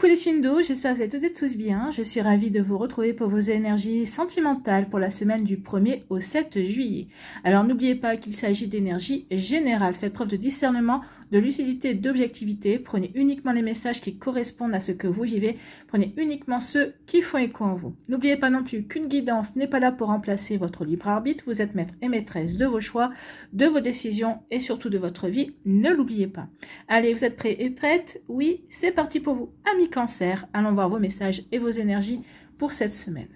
Coucou les signes d'eau, j'espère que vous êtes toutes et tous bien. Je suis ravie de vous retrouver pour vos énergies sentimentales pour la semaine du 1er au 7 juillet. Alors n'oubliez pas qu'il s'agit d'énergie générale. Faites preuve de discernement, de lucidité et d'objectivité. Prenez uniquement les messages qui correspondent à ce que vous vivez. Prenez uniquement ceux qui font écho en vous. N'oubliez pas non plus qu'une guidance n'est pas là pour remplacer votre libre arbitre. Vous êtes maître et maîtresse de vos choix, de vos décisions et surtout de votre vie. Ne l'oubliez pas. Allez, vous êtes prêts et prêtes? Oui, c'est parti pour vous. Amis Cancer, allons voir vos messages et vos énergies pour cette semaine.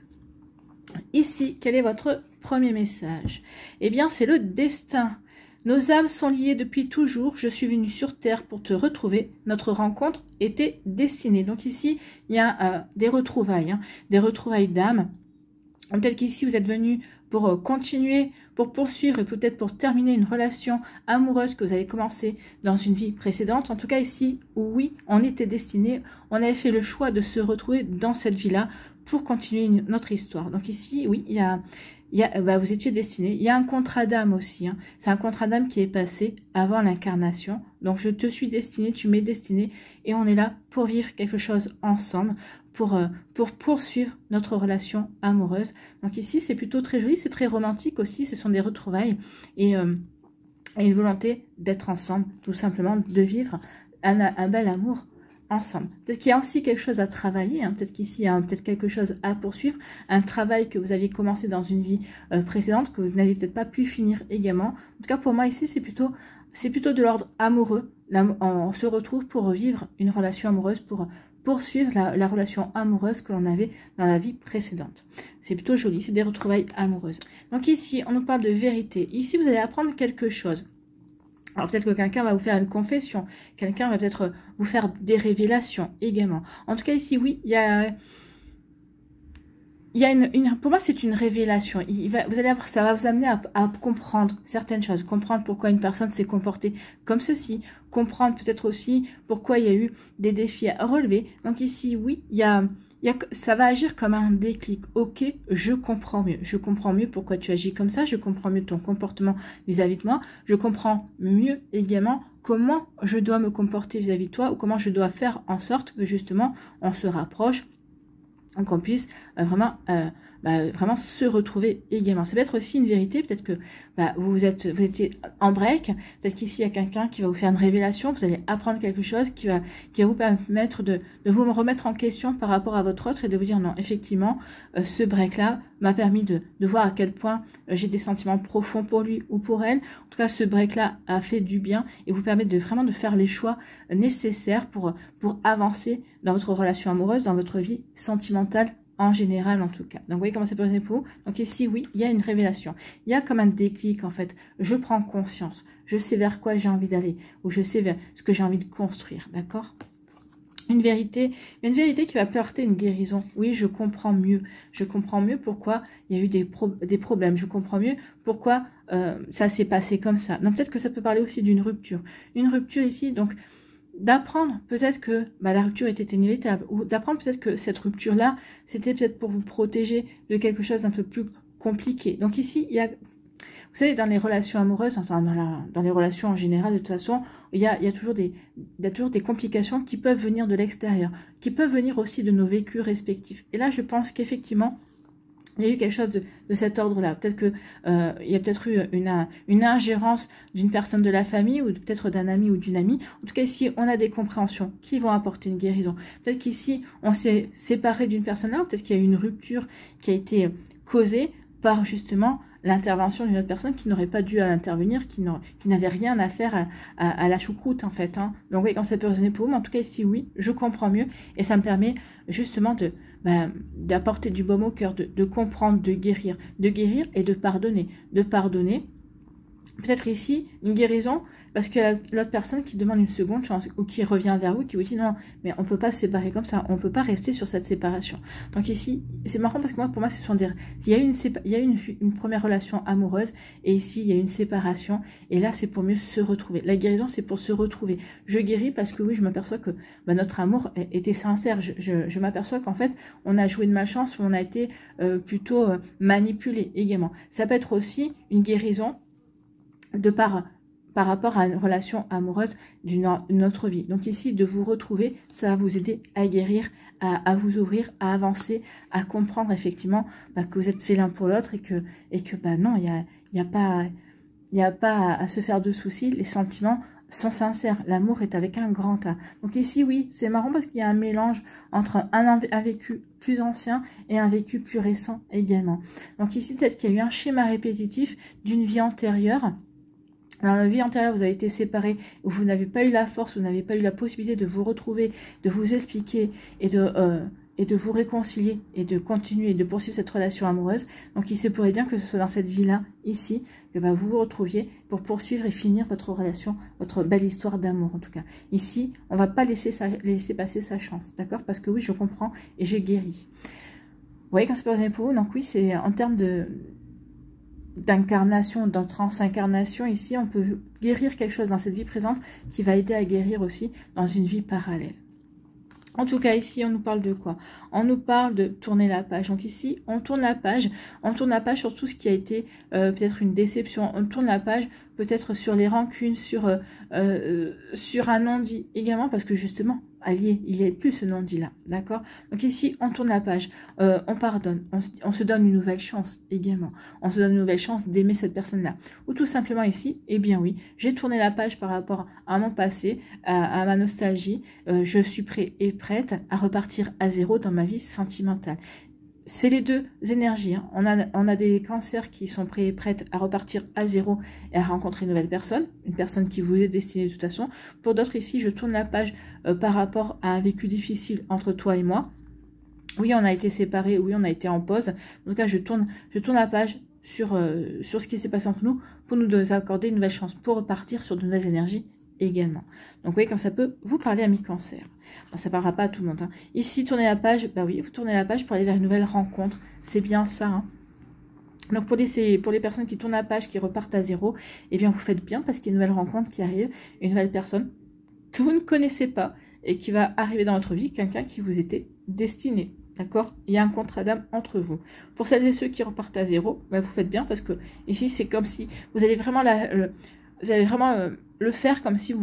Ici, quel est votre premier message? Eh bien, c'est le destin. Nos âmes sont liées depuis toujours. Je suis venue sur Terre pour te retrouver. Notre rencontre était destinée. Donc ici, il y a des retrouvailles d'âmes. Peut-être qu'ici, vous êtes venu pour continuer, pour poursuivre et peut-être pour terminer une relation amoureuse que vous avez commencé dans une vie précédente. En tout cas ici, oui, on était destiné, on avait fait le choix de se retrouver dans cette vie-là pour continuer notre histoire. Donc ici, oui, vous étiez destiné. Il y a un contrat d'âme aussi. Hein. C'est un contrat d'âme qui est passé avant l'incarnation. Donc je te suis destiné, tu m'es destiné et on est là pour vivre quelque chose ensemble, pour poursuivre notre relation amoureuse. Donc ici, c'est plutôt très joli, c'est très romantique aussi. Ce sont des retrouvailles et une volonté d'être ensemble, tout simplement, de vivre un bel amour ensemble. Peut-être qu'il y a aussi quelque chose à travailler, hein. Peut-être qu'ici, il y a peut-être quelque chose à poursuivre, un travail que vous aviez commencé dans une vie précédente, que vous n'avez peut-être pas pu finir également. En tout cas, pour moi, ici, c'est plutôt de l'ordre amoureux. On se retrouve pour revivre une relation amoureuse, pour poursuivre la relation amoureuse que l'on avait dans la vie précédente. C'est plutôt joli, c'est des retrouvailles amoureuses. Donc ici, on nous parle de vérité. Ici, vous allez apprendre quelque chose. Alors peut-être que quelqu'un va vous faire une confession, quelqu'un va peut-être vous faire des révélations également. En tout cas ici, oui, il y a pour moi, c'est une révélation. Vous allez avoir, ça va vous amener à comprendre certaines choses, comprendre pourquoi une personne s'est comportée comme ceci, comprendre peut-être aussi pourquoi il y a eu des défis à relever. Donc ici, oui, ça va agir comme un déclic. Ok, je comprends mieux. Je comprends mieux pourquoi tu agis comme ça. Je comprends mieux ton comportement vis-à-vis de moi. Je comprends mieux également comment je dois me comporter vis-à-vis de toi ou comment je dois faire en sorte que justement on se rapproche, qu'on puisse vraiment se retrouver également. Ça peut être aussi une vérité, peut-être que vous étiez en break, peut-être qu'ici il y a quelqu'un qui va vous faire une révélation, vous allez apprendre quelque chose qui va vous permettre de vous remettre en question par rapport à votre autre et de vous dire non, effectivement, ce break-là m'a permis de voir à quel point j'ai des sentiments profonds pour lui ou pour elle. En tout cas, ce break-là a fait du bien et vous permet vraiment de faire les choix nécessaires pour avancer dans votre relation amoureuse, dans votre vie sentimentale en général en tout cas. Donc vous voyez comment c'est posé pour vous. Donc ici, oui, il y a une révélation. Il y a comme un déclic en fait. Je prends conscience. Je sais vers quoi j'ai envie d'aller ou je sais vers ce que j'ai envie de construire. D'accord ? Une vérité qui va porter une guérison. Oui, je comprends mieux. Je comprends mieux pourquoi il y a eu des problèmes. Je comprends mieux pourquoi ça s'est passé comme ça. Donc peut-être que ça peut parler aussi d'une rupture. Une rupture ici, donc d'apprendre peut-être que la rupture était inévitable. Ou d'apprendre peut-être que cette rupture-là, c'était peut-être pour vous protéger de quelque chose d'un peu plus compliqué. Donc ici, il y a... Vous savez, dans les relations amoureuses, enfin dans les relations en général, de toute façon, il y a toujours des complications qui peuvent venir de l'extérieur, qui peuvent venir aussi de nos vécus respectifs. Et là, je pense qu'effectivement, il y a eu quelque chose de cet ordre-là. Peut-être que il y a peut-être eu une ingérence d'une personne de la famille ou peut-être d'un ami ou d'une amie. En tout cas, ici, on a des compréhensions qui vont apporter une guérison. Peut-être qu'ici, on s'est séparé d'une personne-là, peut-être qu'il y a eu une rupture qui a été causée par justement l'intervention d'une autre personne qui n'aurait pas dû intervenir, qui n'avait rien à faire à la choucroute en fait. Hein. Donc oui, quand ça peut résonner pour vous, mais en tout cas ici oui, je comprends mieux et ça me permet justement d'apporter du baume au cœur, de comprendre, de guérir et de pardonner. Peut-être ici une guérison parce que l'autre personne qui demande une seconde chance ou qui revient vers vous, qui vous dit non, mais on ne peut pas se séparer comme ça, on ne peut pas rester sur cette séparation. Donc ici, c'est marrant parce que pour moi, ce sont il y a une première relation amoureuse et ici, il y a une séparation et là, c'est pour mieux se retrouver. La guérison, c'est pour se retrouver. Je guéris parce que oui, je m'aperçois que notre amour était sincère. Je m'aperçois qu'en fait, on a joué de malchance ou on a été plutôt manipulé également. Ça peut être aussi une guérison de par par rapport à une relation amoureuse d'une autre vie. Donc ici, de vous retrouver, ça va vous aider à guérir, à vous ouvrir, à avancer, à comprendre effectivement que vous êtes fait l'un pour l'autre et que non, il n'y a pas à se faire de soucis. Les sentiments sont sincères. L'amour est avec un grand A. Donc ici, oui, c'est marrant parce qu'il y a un mélange entre un vécu plus ancien et un vécu plus récent également. Donc ici, peut-être qu'il y a eu un schéma répétitif d'une vie antérieure. Dans la vie antérieure, vous avez été séparés, vous n'avez pas eu la force, vous n'avez pas eu la possibilité de vous retrouver, de vous expliquer et de vous réconcilier et de continuer de poursuivre cette relation amoureuse. Donc il se pourrait bien que ce soit dans cette vie-là, ici, que vous vous retrouviez pour poursuivre et finir votre relation, votre belle histoire d'amour en tout cas. Ici, on ne va pas laisser passer sa chance, d'accord? Parce que oui, je comprends et j'ai guéri. Vous voyez quand c'est pas pour vous, donc oui, c'est en termes d'incarnation, de transincarnation, ici on peut guérir quelque chose dans cette vie présente qui va aider à guérir aussi dans une vie parallèle. En tout cas, ici, on nous parle de quoi? On nous parle de tourner la page. Donc ici, on tourne la page sur tout ce qui a été peut-être une déception. On tourne la page peut-être sur les rancunes, sur un non-dit également, parce que justement, allié, il n'y a plus ce non-dit là, d'accord? Donc ici, on tourne la page, on pardonne, on se donne une nouvelle chance également. On se donne une nouvelle chance d'aimer cette personne-là. Ou tout simplement ici, eh bien oui, j'ai tourné la page par rapport à mon passé, à ma nostalgie. Je suis prêt et prête à repartir à zéro dans ma vie sentimentale. C'est les deux énergies. Hein. On a des cancers qui sont prêts et prêtes à repartir à zéro et à rencontrer une nouvelle personne, une personne qui vous est destinée de toute façon. Pour d'autres ici, je tourne la page par rapport à un vécu difficile entre toi et moi. Oui, on a été séparés, oui, on a été en pause. En tout cas, je tourne la page sur ce qui s'est passé entre nous pour nous accorder une nouvelle chance, pour repartir sur de nouvelles énergies également. Donc vous voyez comme ça peut vous parler à mi-cancer. Bon, ça ne parlera pas à tout le monde. Hein. Ici, tournez la page, bah oui, vous tournez la page pour aller vers une nouvelle rencontre. C'est bien ça. Hein. Donc pour les personnes qui tournent la page, qui repartent à zéro, eh bien vous faites bien parce qu'il y a une nouvelle rencontre qui arrive, une nouvelle personne que vous ne connaissez pas et qui va arriver dans votre vie, quelqu'un qui vous était destiné. D'accord? Il y a un contrat d'âme entre vous. Pour celles et ceux qui repartent à zéro, bah, vous faites bien parce que ici c'est comme si vous allez vraiment le faire comme si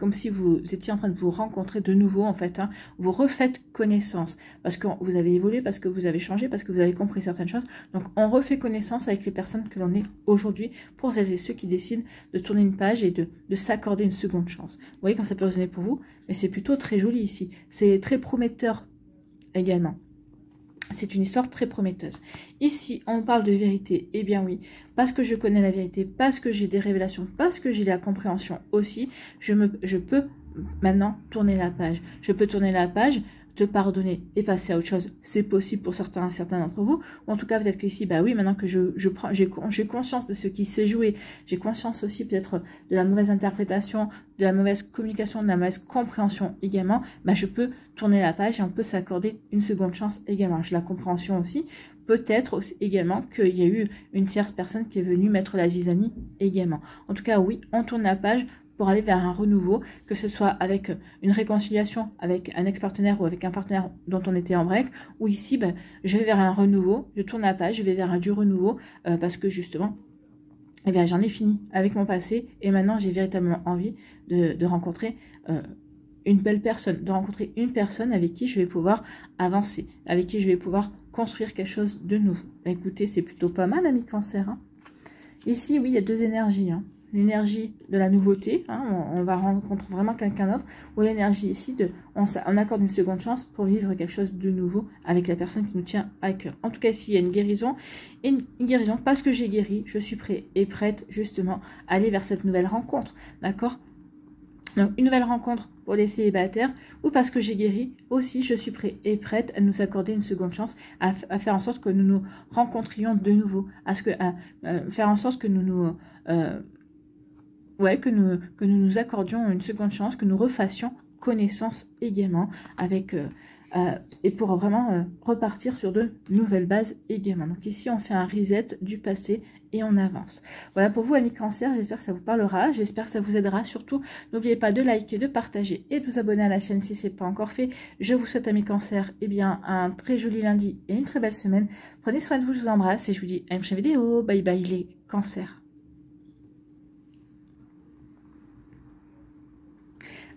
comme si vous étiez en train de vous rencontrer de nouveau en fait. Hein. Vous refaites connaissance parce que vous avez évolué, parce que vous avez changé, parce que vous avez compris certaines choses. Donc on refait connaissance avec les personnes que l'on est aujourd'hui pour celles et ceux qui décident de tourner une page et de s'accorder une seconde chance. Vous voyez quand ça peut résonner pour vous, mais c'est plutôt très joli ici. C'est très prometteur également. C'est une histoire très prometteuse. Ici, on parle de vérité. Eh bien oui, parce que je connais la vérité, parce que j'ai des révélations, parce que j'ai la compréhension aussi, je peux maintenant tourner la page. Je peux tourner la page, te pardonner et passer à autre chose. C'est possible pour certains d'entre vous. Ou en tout cas, peut-être qu'ici, bah oui, maintenant que j'ai conscience de ce qui s'est joué, j'ai conscience aussi peut-être de la mauvaise interprétation, de la mauvaise communication, de la mauvaise compréhension également, bah je peux tourner la page et on peut s'accorder une seconde chance également. J'ai la compréhension aussi. Peut-être également qu'il y a eu une tierce personne qui est venue mettre la zizanie également. En tout cas, oui, on tourne la page pour aller vers un renouveau, que ce soit avec une réconciliation avec un ex-partenaire ou avec un partenaire dont on était en break, ou ici, ben, je vais vers un renouveau, je tourne la page, je vais vers un du renouveau, parce que justement, eh bien, j'en ai fini avec mon passé, et maintenant j'ai véritablement envie de rencontrer une belle personne, de rencontrer une personne avec qui je vais pouvoir avancer, avec qui je vais pouvoir construire quelque chose de nouveau. Ben, écoutez, c'est plutôt pas mal, ami Cancer. Hein. Ici, oui, il y a deux énergies, hein. L'énergie de la nouveauté, hein, on va rencontrer vraiment quelqu'un d'autre, ou l'énergie ici on accorde une seconde chance pour vivre quelque chose de nouveau avec la personne qui nous tient à cœur. En tout cas, ici, il y a une guérison, et une guérison parce que j'ai guéri, je suis prêt et prête justement à aller vers cette nouvelle rencontre, d'accord? Donc, une nouvelle rencontre pour les célibataires, ou parce que j'ai guéri, aussi je suis prêt et prête à nous accorder une seconde chance, à faire en sorte que nous nous rencontrions de nouveau, à faire en sorte que que nous nous accordions une seconde chance, que nous refassions connaissance également avec et pour vraiment repartir sur de nouvelles bases également. Donc ici on fait un reset du passé et on avance. Voilà pour vous amis Cancer, j'espère que ça vous parlera, j'espère que ça vous aidera. Surtout n'oubliez pas de liker, de partager et de vous abonner à la chaîne si ce n'est pas encore fait. Je vous souhaite amis Cancer bien un très joli lundi et une très belle semaine. Prenez soin de vous, je vous embrasse et je vous dis à une prochaine vidéo. Bye bye les Cancers.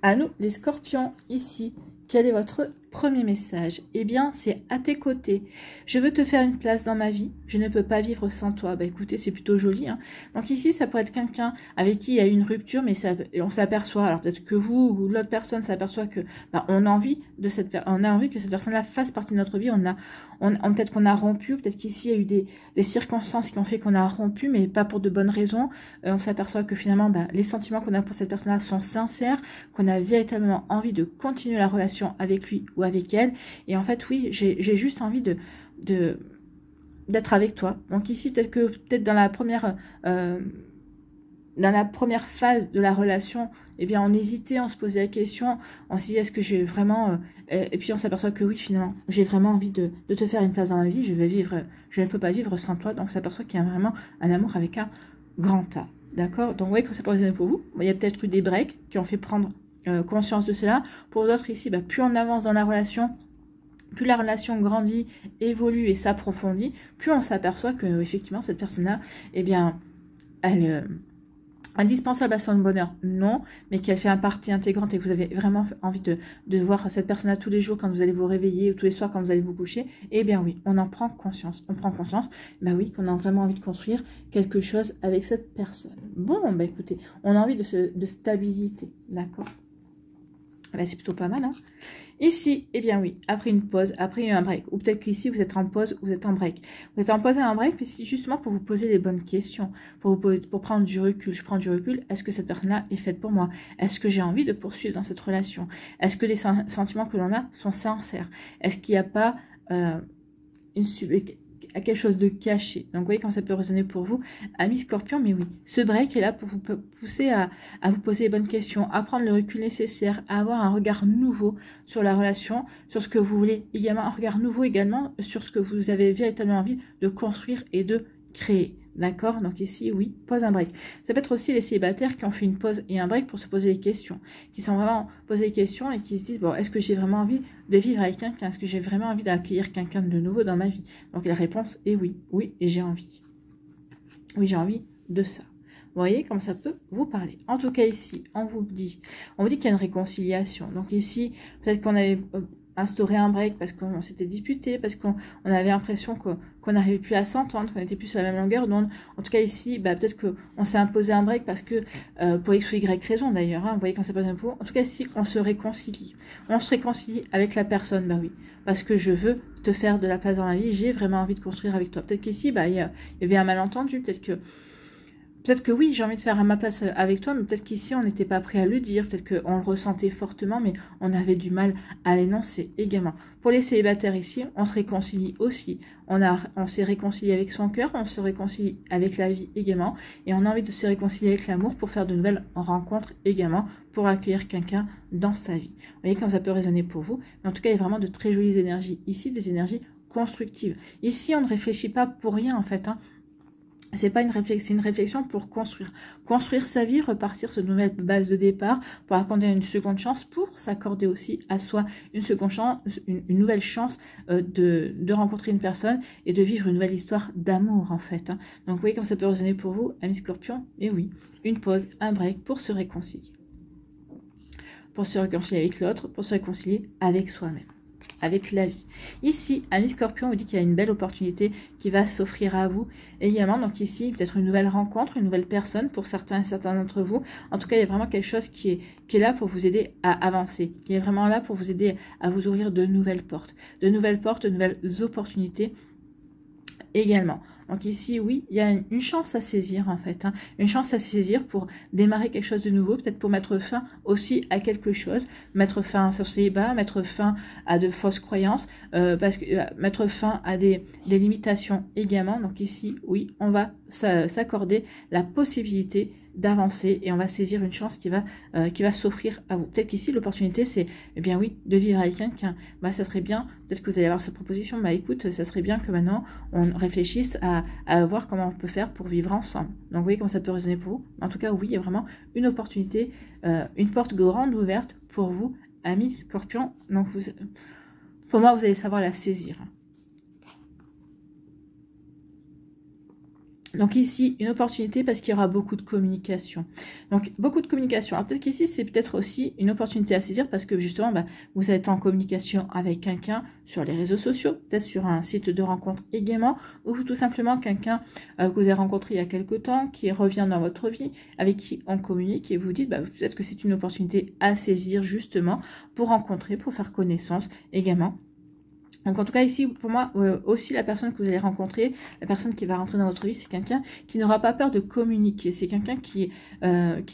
À nous, les scorpions, ici, quel est votre premier message? Eh bien, c'est à tes côtés. Je veux te faire une place dans ma vie. Je ne peux pas vivre sans toi. Bah écoutez, c'est plutôt joli, hein. Donc ici, ça pourrait être quelqu'un avec qui il y a eu une rupture, mais ça, on s'aperçoit, alors peut-être que vous ou l'autre personne s'aperçoit que bah, on a envie de on a envie que cette personne-là fasse partie de notre vie. Peut-être qu'on a rompu, peut-être qu'ici il y a eu des circonstances qui ont fait qu'on a rompu, mais pas pour de bonnes raisons. On s'aperçoit que finalement, bah, les sentiments qu'on a pour cette personne-là sont sincères, qu'on a véritablement envie de continuer la relation avec lui ou avec elle. Et en fait, oui, j'ai juste envie d'être avec toi. Donc ici, peut-être dans la première phase de la relation, eh bien, on hésitait, on se posait la question, on s'est dit, est-ce que j'ai vraiment... et puis, on s'aperçoit que oui, finalement, j'ai vraiment envie de te faire une place dans ma vie, je ne peux pas vivre sans toi. Donc, on s'aperçoit qu'il y a vraiment un amour avec un grand A. D'accord? Donc, vous voyez que ça peut résonner pour vous. Il y a peut-être eu des breaks qui ont fait prendre conscience de cela. Pour d'autres, ici, bah, plus on avance dans la relation, plus la relation grandit, évolue et s'approfondit, plus on s'aperçoit que, effectivement, cette personne-là, eh bien, elle... indispensable à son bonheur, non, mais qu'elle fait une partie intégrante et que vous avez vraiment envie de voir cette personne-là tous les jours quand vous allez vous réveiller ou tous les soirs quand vous allez vous coucher, eh bien oui, on en prend conscience. On prend conscience, bah oui, qu'on a vraiment envie de construire quelque chose avec cette personne. Bon, bah écoutez, on a envie de stabilité, d'accord? Bah, c'est plutôt pas mal, hein. Ici, eh bien oui, après une pause, après un break, ou peut-être qu'ici vous êtes en pause, vous êtes en break. Vous êtes en pause et en break, puis justement pour vous poser les bonnes questions, pour prendre du recul. Je prends du recul, est-ce que cette personne-là est faite pour moi? Est-ce que j'ai envie de poursuivre dans cette relation? Est-ce que les sentiments que l'on a sont sincères? Est-ce qu'il n'y a pas quelque chose de caché? Donc vous voyez quand ça peut résonner pour vous, amis scorpions, mais oui, ce break est là pour vous pousser à vous poser les bonnes questions, à prendre le recul nécessaire, à avoir un regard nouveau sur la relation, sur ce que vous voulez également, un regard nouveau également sur ce que vous avez véritablement envie de construire et de créer. D'accord? Donc ici, oui, pause, un break. Ça peut être aussi les célibataires qui ont fait une pause et un break pour se poser des questions, qui sont vraiment posés des questions et qui se disent, bon, est-ce que j'ai vraiment envie de vivre avec quelqu'un? Est-ce que j'ai vraiment envie d'accueillir quelqu'un de nouveau dans ma vie? Donc la réponse est oui. Oui, j'ai envie. Oui, j'ai envie de ça. Vous voyez comme ça peut vous parler. En tout cas ici, on vous dit qu'il y a une réconciliation. Donc ici, peut-être qu'on avait instauré un break parce qu'on s'était disputé, parce qu'on avait l'impression qu'on n'arrivait plus à s'entendre, qu'on était plus sur la même longueur d'onde. En tout cas ici, bah, peut-être qu'on s'est imposé un break parce que, pour X ou Y raison d'ailleurs, hein, vous voyez quand ça passe un peu. En tout cas ici, on se réconcilie. On se réconcilie avec la personne, bah oui, parce que je veux te faire de la place dans ma vie, j'ai vraiment envie de construire avec toi. Peut-être qu'ici, bah, il y avait un malentendu, Peut-être que oui, j'ai envie de faire à ma place avec toi, mais peut-être qu'ici, on n'était pas prêt à le dire. Peut-être qu'on le ressentait fortement, mais on avait du mal à l'énoncer également. Pour les célibataires ici, on se réconcilie aussi. On s'est réconcilié avec son cœur, on se réconcilie avec la vie également. Et on a envie de se réconcilier avec l'amour pour faire de nouvelles rencontres également, pour accueillir quelqu'un dans sa vie. Vous voyez quand ça peut résonner pour vous. Mais en tout cas, il y a vraiment de très jolies énergies ici, des énergies constructives. Ici, on ne réfléchit pas pour rien en fait, hein. C'est pas une réflexion, c'est une réflexion pour construire sa vie, repartir sur de nouvelles bases de départ, pour accorder une seconde chance, pour s'accorder aussi à soi une seconde chance, une nouvelle chance de rencontrer une personne et de vivre une nouvelle histoire d'amour en fait, hein. Donc vous voyez comme ça peut résonner pour vous, amis scorpions. Et oui, une pause, un break pour se réconcilier. Pour se réconcilier avec l'autre, pour se réconcilier avec soi-même, avec la vie. Ici, amis scorpion, on vous dit qu'il y a une belle opportunité qui va s'offrir à vous également. Donc ici, peut-être une nouvelle rencontre, une nouvelle personne pour certains d'entre vous. En tout cas, il y a vraiment quelque chose qui est là pour vous aider à avancer, qui est vraiment là pour vous aider à vous ouvrir de nouvelles portes, de nouvelles opportunités également. Donc ici, oui, il y a une chance à saisir en fait, hein, une chance à saisir pour démarrer quelque chose de nouveau, peut-être pour mettre fin aussi à quelque chose, mettre fin à ce célibat, mettre fin à de fausses croyances, mettre fin à des limitations également. Donc ici, oui, on va s'accorder la possibilité d'avancer et on va saisir une chance qui va s'offrir à vous. Peut-être qu'ici l'opportunité c'est, eh bien oui, de vivre avec quelqu'un. Bah ça serait bien, peut-être que vous allez avoir cette proposition, bah écoute, ça serait bien que maintenant on réfléchisse à voir comment on peut faire pour vivre ensemble. Donc vous voyez comment ça peut résonner pour vous. En tout cas oui, il y a vraiment une opportunité, une porte grande ouverte pour vous, amis scorpions. Donc pour moi vous allez savoir la saisir. Donc ici, une opportunité parce qu'il y aura beaucoup de communication. Donc beaucoup de communication. Alors peut-être qu'ici, c'est peut-être aussi une opportunité à saisir parce que justement, vous êtes en communication avec quelqu'un sur les réseaux sociaux, peut-être sur un site de rencontre également, ou tout simplement quelqu'un que vous avez rencontré il y a quelque temps, qui revient dans votre vie, avec qui on communique et vous dites peut-être que c'est une opportunité à saisir justement pour rencontrer, pour faire connaissance également. Donc en tout cas ici, pour moi, aussi la personne que vous allez rencontrer, la personne qui va rentrer dans votre vie, c'est quelqu'un qui n'aura pas peur de communiquer, c'est quelqu'un qui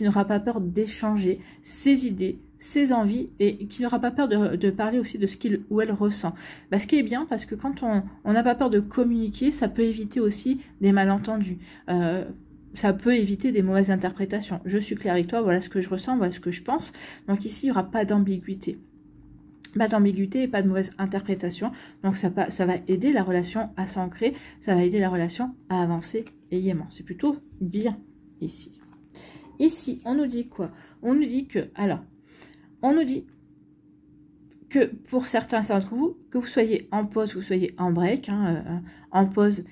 n'aura pas peur d'échanger ses idées, ses envies et qui n'aura pas peur de parler aussi de ce qu'il ou elle ressent. Ce qui est bien parce que quand on n'a pas peur de communiquer, ça peut éviter aussi des malentendus. Ça peut éviter des mauvaises interprétations. Je suis claire avec toi, voilà ce que je ressens, voilà ce que je pense. Donc ici, il n'y aura pas d'ambiguïté. Pas d'ambiguïté et pas de mauvaise interprétation. Donc ça va aider la relation à s'ancrer, ça va aider la relation à avancer également. C'est plutôt bien ici. Ici, on nous dit quoi? On nous dit que, on nous dit que pour certains d'entre vous, que vous soyez en pause, vous soyez en break, en pause,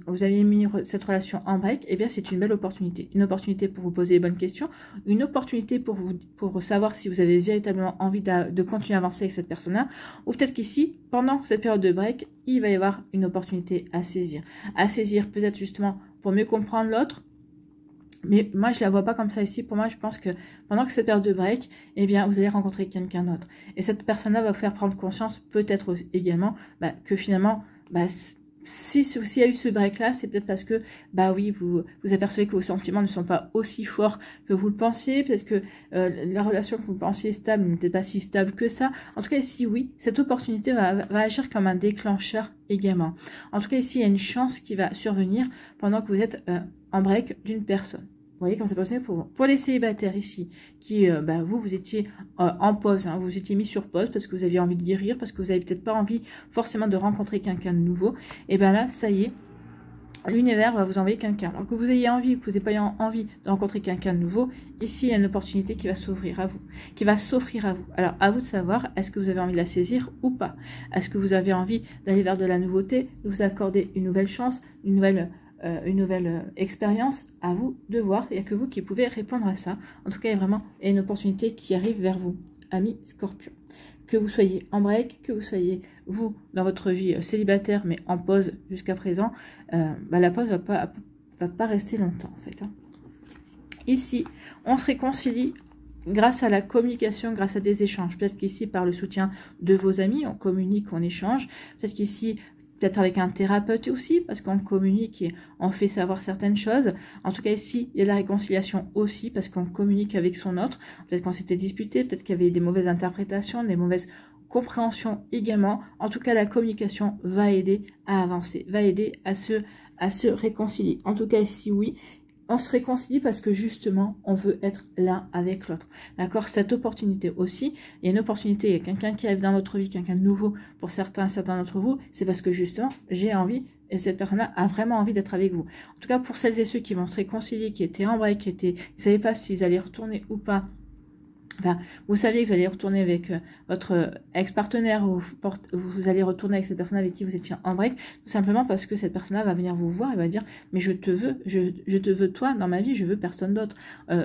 vous avez mis cette relation en break, eh bien c'est une belle opportunité. Une opportunité pour vous poser les bonnes questions, une opportunité pour savoir si vous avez véritablement envie de continuer à avancer avec cette personne-là, ou peut-être qu'ici, pendant cette période de break, il va y avoir une opportunité à saisir. À saisir peut-être justement pour mieux comprendre l'autre. Mais moi, je la vois pas comme ça ici. Pour moi, je pense que pendant que cette période de break, eh bien, vous allez rencontrer quelqu'un d'autre. Et cette personne-là va vous faire prendre conscience, peut-être également, que finalement, s'il y a eu ce break-là, c'est peut-être parce que, oui, vous apercevez que vos sentiments ne sont pas aussi forts que vous le pensiez. Peut-être que la relation que vous pensiez stable n'était pas si stable que ça. En tout cas, ici, oui, cette opportunité va agir comme un déclencheur également. En tout cas, ici, il y a une chance qui va survenir pendant que vous êtes en break d'une personne. Vous voyez comment c'est possible pour vous. Pour les célibataires ici, qui, vous étiez en pause, vous étiez mis sur pause parce que vous aviez envie de guérir, parce que vous n'avez peut-être pas envie forcément de rencontrer quelqu'un de nouveau, et bien là, ça y est, l'univers va vous envoyer quelqu'un. Alors que vous ayez envie, que vous n'ayez pas envie de rencontrer quelqu'un de nouveau, ici, il y a une opportunité qui va s'ouvrir à vous, qui va s'offrir à vous. Alors, à vous de savoir, est-ce que vous avez envie de la saisir ou pas? Est-ce que vous avez envie d'aller vers de la nouveauté, de vous accorder une nouvelle chance, une nouvelle expérience? À vous de voir, il n'y a que vous qui pouvez répondre à ça. En tout cas, il y a vraiment une opportunité qui arrive vers vous, amis Scorpion. Que vous soyez en break, que vous soyez, vous, dans votre vie célibataire, mais en pause jusqu'à présent, la pause va pas rester longtemps, en fait. Ici, on se réconcilie grâce à la communication, grâce à des échanges. Peut-être qu'ici, par le soutien de vos amis, on communique, on échange. Peut-être qu'ici, peut-être avec un thérapeute aussi, parce qu'on communique et on fait savoir certaines choses. En tout cas, ici, il y a de la réconciliation aussi, parce qu'on communique avec son autre. Peut-être qu'on s'était disputé, peut-être qu'il y avait des mauvaises interprétations, des mauvaises compréhensions également. En tout cas, la communication va aider à avancer, va aider à se réconcilier. En tout cas, ici, oui. On se réconcilie parce que justement, on veut être l'un avec l'autre. D'accord? Cette opportunité aussi, il y a une opportunité, il y a quelqu'un qui arrive dans votre vie, quelqu'un de nouveau pour certains d'entre vous, c'est parce que justement, j'ai envie, et cette personne-là a vraiment envie d'être avec vous. En tout cas, pour celles et ceux qui vont se réconcilier, qui étaient en break, ils ne savaient pas s'ils allaient retourner ou pas. Vous saviez que vous allez retourner avec votre ex-partenaire ou vous allez retourner avec cette personne avec qui vous étiez en break, tout simplement parce que cette personne-là va venir vous voir et va dire « mais je te veux toi dans ma vie, je veux personne d'autre.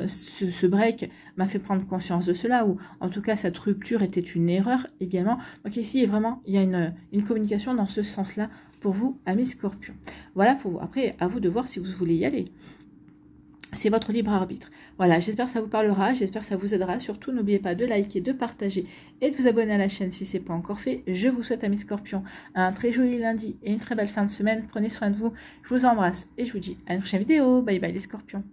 Ce break m'a fait prendre conscience de cela, ou en tout cas cette rupture était une erreur également. » Donc ici, vraiment, il y a une communication dans ce sens-là pour vous, amis Scorpion. Voilà pour vous. Après, à vous de voir si vous voulez y aller. C'est votre libre arbitre. Voilà, j'espère que ça vous parlera, j'espère que ça vous aidera. Surtout, n'oubliez pas de liker, de partager et de vous abonner à la chaîne si ce n'est pas encore fait. Je vous souhaite, amis Scorpions, un très joli lundi et une très belle fin de semaine. Prenez soin de vous, je vous embrasse et je vous dis à une prochaine vidéo. Bye bye les Scorpions.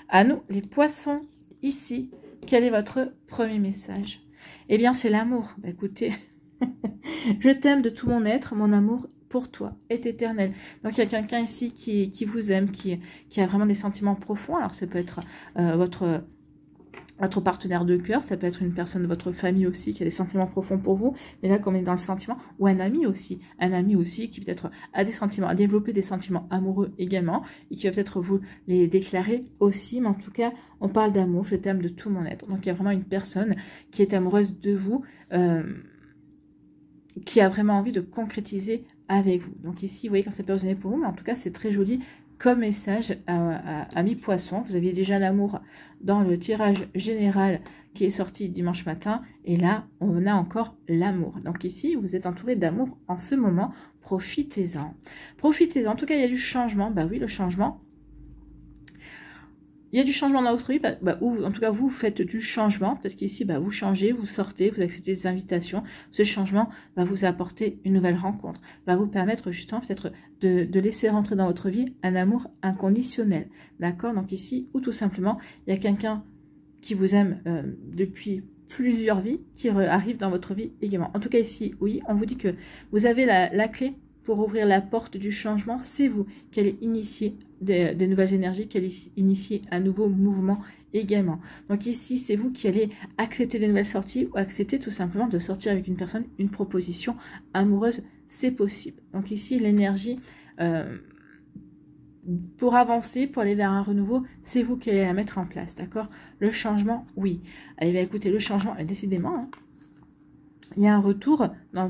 À nous, les poissons, ici, quel est votre premier message? Eh bien, c'est l'amour. Écoutez, je t'aime de tout mon être, mon amour pour toi est éternel. Donc il y a quelqu'un ici qui vous aime, qui a vraiment des sentiments profonds. Alors ça peut être votre partenaire de cœur, ça peut être une personne de votre famille aussi qui a des sentiments profonds pour vous, mais là comme on est dans le sentiment, ou un ami aussi qui peut-être a des sentiments, a développé des sentiments amoureux également, et qui va peut-être vous les déclarer aussi, mais en tout cas on parle d'amour, je t'aime de tout mon être. Donc il y a vraiment une personne qui est amoureuse de vous, qui a vraiment envie de concrétiser avec vous. Donc ici, vous voyez quand ça peut résonner pour vous, mais en tout cas, c'est très joli comme message à mi-poisson. Vous aviez déjà l'amour dans le tirage général qui est sorti dimanche matin. Et là, on a encore l'amour. Donc ici, vous êtes entouré d'amour en ce moment. Profitez-en. Profitez-en. En tout cas, il y a du changement. Bah oui, le changement. Il y a du changement dans votre vie, ou en tout cas vous faites du changement. Peut-être qu'ici, vous changez, vous sortez, vous acceptez des invitations. Ce changement va vous apporter une nouvelle rencontre, va vous permettre justement peut-être de laisser rentrer dans votre vie un amour inconditionnel. D'accord? Donc ici, ou tout simplement, il y a quelqu'un qui vous aime depuis plusieurs vies, qui arrive dans votre vie également. En tout cas ici, oui, on vous dit que vous avez la clé pour ouvrir la porte du changement. C'est vous qui allez initier des nouvelles énergies, qui allez initier un nouveau mouvement également. Donc ici, c'est vous qui allez accepter des nouvelles sorties ou accepter tout simplement de sortir avec une personne, une proposition amoureuse, c'est possible. Donc ici, l'énergie, pour avancer, pour aller vers un renouveau, c'est vous qui allez la mettre en place, d'accord? Le changement, oui. Allez, écoutez, le changement, décidément, hein, il y a un retour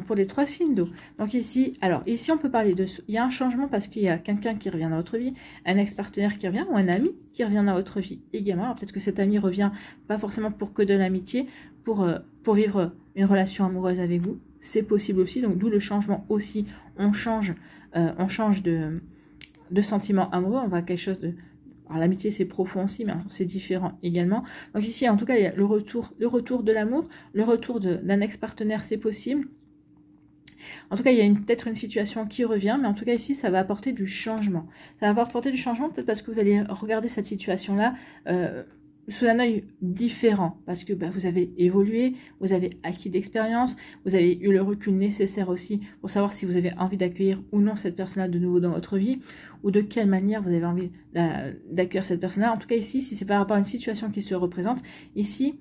pour les 3 signes d'eau. Donc ici, alors ici on peut parler de... Il y a un changement parce qu'il y a quelqu'un qui revient dans votre vie, un ex-partenaire qui revient ou un ami qui revient dans votre vie également. Alors peut-être que cet ami revient pas forcément pour que de l'amitié, pour vivre une relation amoureuse avec vous. C'est possible aussi, donc d'où le changement aussi. On change de sentiment amoureux, on va à quelque chose de... Alors l'amitié c'est profond aussi, mais c'est différent également. Donc ici en tout cas il y a le retour de l'amour, le retour d'un ex-partenaire c'est possible. En tout cas il y a peut-être une situation qui revient, mais en tout cas ici ça va apporter du changement. Ça va apporter du changement peut-être parce que vous allez regarder cette situation-là sous un œil différent, parce que vous avez évolué, vous avez acquis d'expérience, vous avez eu le recul nécessaire aussi pour savoir si vous avez envie d'accueillir ou non cette personne-là de nouveau dans votre vie, ou de quelle manière vous avez envie d'accueillir cette personne-là. En tout cas ici, si c'est par rapport à une situation qui se représente, ici,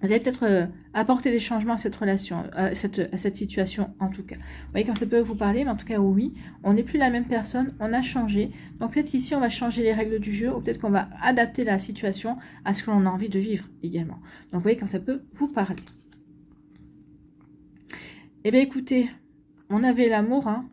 vous allez peut-être apporter des changements à cette relation, à cette situation en tout cas. Vous voyez quand ça peut vous parler, mais en tout cas oui, on n'est plus la même personne, on a changé. Donc peut-être qu'ici on va changer les règles du jeu, ou peut-être qu'on va adapter la situation à ce que l'on a envie de vivre également. Donc vous voyez quand ça peut vous parler. Eh bien écoutez, on avait l'amour, hein.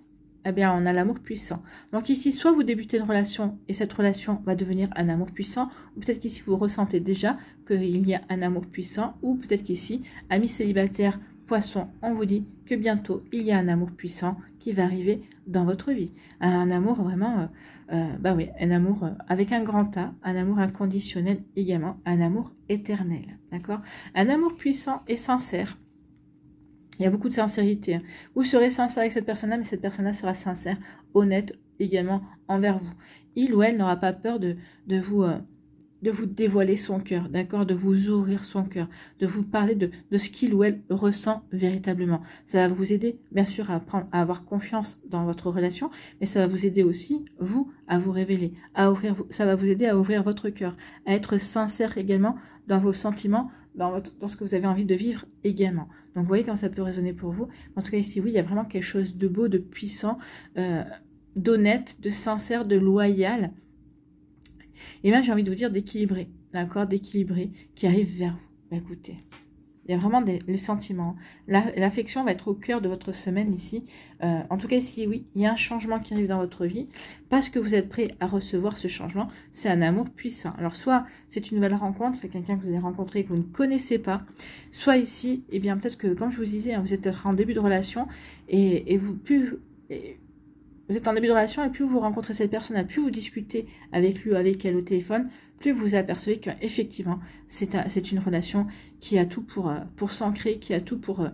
Eh bien, on a l'amour puissant. Donc ici, soit vous débutez une relation et cette relation va devenir un amour puissant, ou peut-être qu'ici, vous ressentez déjà qu'il y a un amour puissant, ou peut-être qu'ici, amis célibataires, poissons, on vous dit que bientôt, il y a un amour puissant qui va arriver dans votre vie. Un amour vraiment, oui, un amour avec un grand A, un amour inconditionnel également, un amour éternel, d'accord? Un amour puissant et sincère. Il y a beaucoup de sincérité. Vous serez sincère avec cette personne-là, mais cette personne-là sera sincère, honnête également envers vous. Il ou elle n'aura pas peur de vous dévoiler son cœur, d'accord, de vous ouvrir son cœur, de vous parler de ce qu'il ou elle ressent véritablement. Ça va vous aider, bien sûr, à avoir confiance dans votre relation, mais ça va vous aider aussi, vous, à vous révéler, ça va vous aider à ouvrir votre cœur, à être sincère également dans vos sentiments, dans ce que vous avez envie de vivre également. Donc vous voyez quand ça peut résonner pour vous. En tout cas ici, oui, il y a vraiment quelque chose de beau, de puissant, d'honnête, de sincère, de loyal. Et même j'ai envie de vous dire d'équilibré, d'accord, d'équilibré qui arrive vers vous. Écoutez, il y a vraiment les sentiments. L'affection va être au cœur de votre semaine ici. En tout cas ici, oui, il y a un changement qui arrive dans votre vie parce que vous êtes prêt à recevoir ce changement. C'est un amour puissant. Alors soit c'est une nouvelle rencontre, c'est quelqu'un que vous avez rencontré et que vous ne connaissez pas. Soit ici, eh bien peut-être que, comme je vous disais, vous êtes peut-être en début de relation et vous êtes en début de relation et plus vous rencontrez cette personne, plus vous discutez avec lui ou avec elle au téléphone, plus vous apercevez qu'effectivement, c'est une relation qui a tout pour s'ancrer, qui a tout pour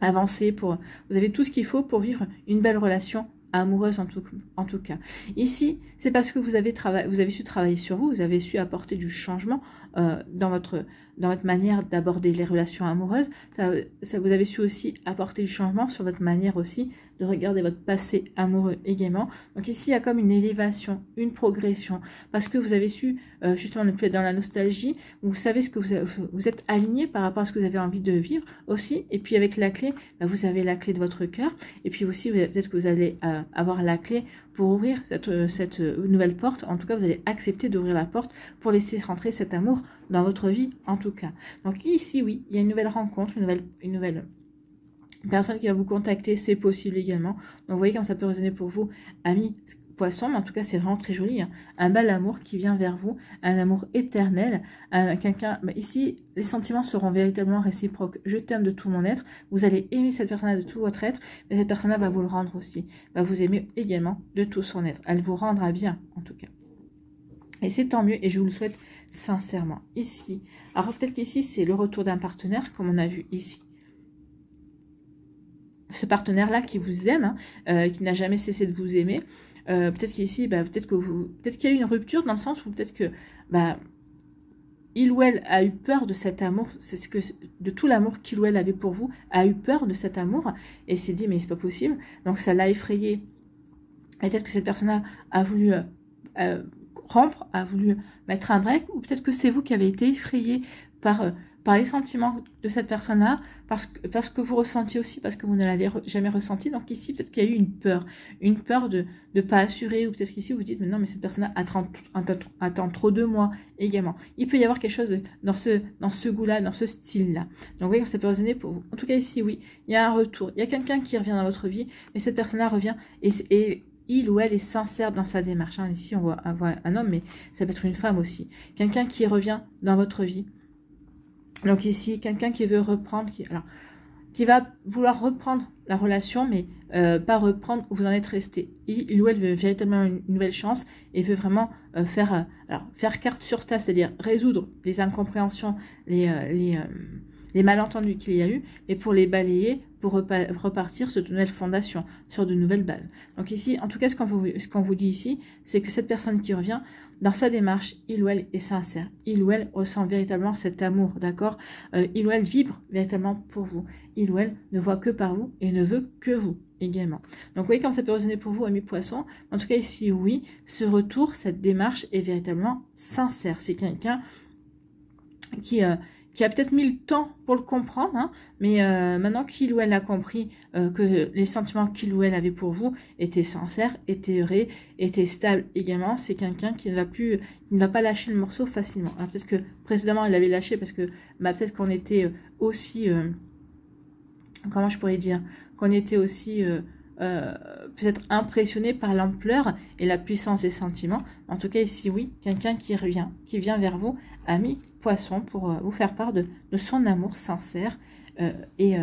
avancer. Vous avez tout ce qu'il faut pour vivre une belle relation amoureuse en tout cas. Ici, c'est parce que vous avez su travailler sur vous, vous avez su apporter du changement dans votre manière d'aborder les relations amoureuses. Vous avez su aussi apporter du changement sur votre manière aussi de regarder votre passé amoureux également. Donc ici, il y a comme une élévation, une progression, parce que vous avez su justement ne plus être dans la nostalgie, vous savez ce que vous êtes aligné par rapport à ce que vous avez envie de vivre aussi, et puis avec la clé, vous avez la clé de votre cœur, et puis aussi peut-être que vous allez avoir la clé pour ouvrir cette nouvelle porte. En tout cas, vous allez accepter d'ouvrir la porte pour laisser rentrer cet amour dans votre vie en tout cas. Donc ici, oui, il y a une nouvelle rencontre, une nouvelle Une personne qui va vous contacter, c'est possible également. Donc, vous voyez comment ça peut résonner pour vous, amis Poisson, mais en tout cas, c'est vraiment très joli. Hein. Un bel amour qui vient vers vous, un amour éternel. Quelqu'un, ici, les sentiments seront véritablement réciproques. Je t'aime de tout mon être. Vous allez aimer cette personne de tout votre être, mais cette personne-là va vous le rendre aussi. Va vous aimer également de tout son être. Elle vous rendra bien, en tout cas. Et c'est tant mieux, et je vous le souhaite sincèrement. Ici, alors peut-être qu'ici, c'est le retour d'un partenaire, comme on a vu ici. Ce partenaire-là qui vous aime, qui n'a jamais cessé de vous aimer. Peut-être qu'ici, peut-être qu'il y a eu une rupture dans le sens où peut-être que il ou elle a eu peur de cet amour, c'est ce que de tout l'amour qu'il ou elle avait pour vous, a eu peur de cet amour et s'est dit mais c'est pas possible. Donc ça l'a effrayé. Et peut-être que cette personne a voulu rompre, a voulu mettre un break, ou peut-être que c'est vous qui avez été effrayé par les sentiments de cette personne-là, parce que vous ressentiez aussi, parce que vous ne l'avez jamais ressenti. Donc ici, peut-être qu'il y a eu une peur de ne pas assurer, ou peut-être qu'ici, vous dites, mais non, mais cette personne-là attend trop de moi également. Il peut y avoir quelque chose dans ce goût-là, dans ce style-là. Donc vous voyez que ça peut résonner pour vous. En tout cas, ici, oui, il y a un retour. Il y a quelqu'un qui revient dans votre vie, mais cette personne-là revient et il ou elle est sincère dans sa démarche. Hein. Ici, on voit un homme, mais ça peut être une femme aussi. Quelqu'un qui revient dans votre vie. Donc ici, quelqu'un qui veut reprendre, qui va vouloir reprendre la relation, mais pas reprendre où vous en êtes resté. Il ou elle veut véritablement une nouvelle chance et veut vraiment faire carte sur table, c'est-à-dire résoudre les incompréhensions, les malentendus qu'il y a eu, mais pour les balayer, pour repartir sur de nouvelles fondations, sur de nouvelles bases. Donc ici, en tout cas, ce qu'on vous dit ici, c'est que cette personne qui revient, dans sa démarche, il ou elle est sincère. Il ou elle ressent véritablement cet amour, d'accord? Il ou elle vibre véritablement pour vous. Il ou elle ne voit que par vous et ne veut que vous également. Donc, vous voyez comment ça peut résonner pour vous, amis poissons. En tout cas, ici, oui, ce retour, cette démarche est véritablement sincère. C'est quelqu'un qui a peut-être mis le temps pour le comprendre, hein, mais maintenant qu'il ou elle a compris que les sentiments qu'il ou elle avait pour vous étaient sincères, étaient vrais, étaient stables également, c'est quelqu'un qui ne va pas lâcher le morceau facilement. Peut-être que précédemment, il l'avait lâché parce que peut-être qu'on était aussi, comment je pourrais dire, qu'on était aussi peut-être impressionné par l'ampleur et la puissance des sentiments. En tout cas, ici, oui, quelqu'un qui vient vers vous, ami poisson, pour vous faire part de son amour sincère et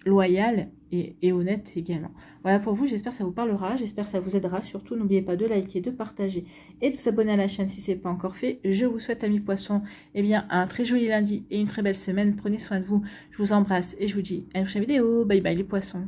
loyal et honnête également. Voilà pour vous, j'espère que ça vous parlera, j'espère que ça vous aidera. Surtout, n'oubliez pas de liker, de partager et de vous abonner à la chaîne si ce n'est pas encore fait. Je vous souhaite, amis poissons, un très joli lundi et une très belle semaine. Prenez soin de vous, je vous embrasse et je vous dis à une prochaine vidéo. Bye bye les poissons.